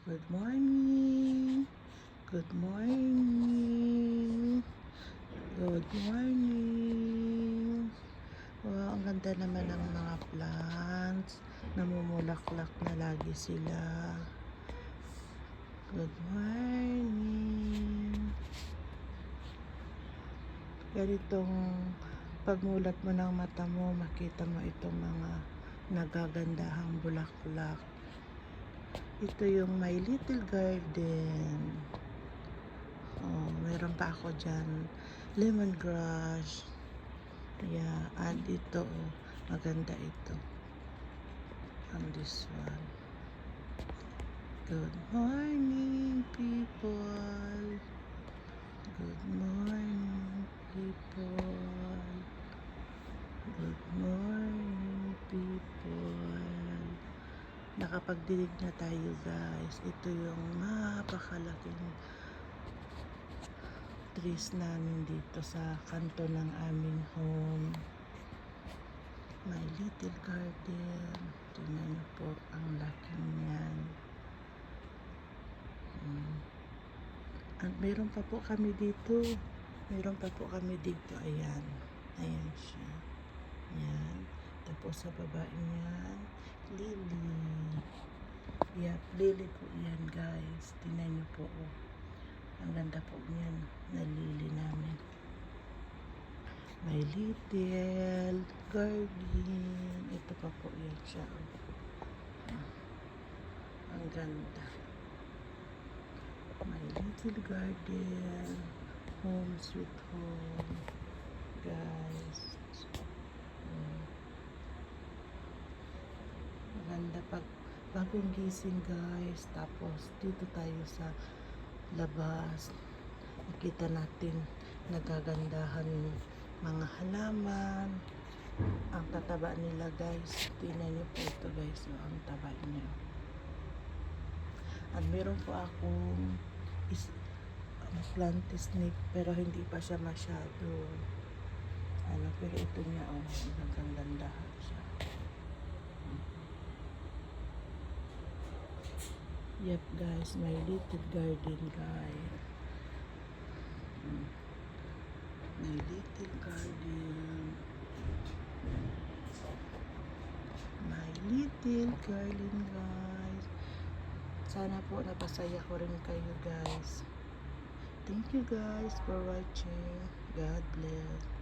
Good morning. Good morning. Good morning. Wow, ang ganda naman ng mga plants. Namumulaklak na lagi sila. Good morning. Ganitong pagmulat mo ng mata mo, makita mo itong mga nagagandahang bulaklak. Ito yung my little garden. Oh, meron pa ako dyan. Lemongrass. Yeah, and ito, oh, maganda ito. And this one. Good morning, people. Good morning, people. Good morning, people. Nakapagdilig na tayo, guys. Ito yung napakalaking trees namin dito sa kanto ng aming home. My little garden. Tingnan niyo po ang laki niyan. At meron pa po kami dito. Meron pa po kami dito. Ayan. Ayan siya. Ayan. Tapos sa baba niyan, lily. Yep, lily po yan, guys. Tingnan niyo po. Oh. Ang ganda po niyan. Na lily namin. My little garden. Ito pa po yan siya. Ang ganda. My little garden. Home sweet home. Guys. Maganda pag bagong gising, guys. Tapos dito tayo sa labas. Nakita natin nagagandahan mga halaman. Ang tataba nila, guys. Tingnan niyo po ito, guys. So, ang taba niya. At meron po akong plant snake, pero hindi pa siya masyado pero ito niya, oh, nagaganda siya. Yep, guys, my little garden, guys. My little garden. My little garden, guys. Sana po napasaya ko rin kayo, guys. Thank you, guys, for watching. God bless.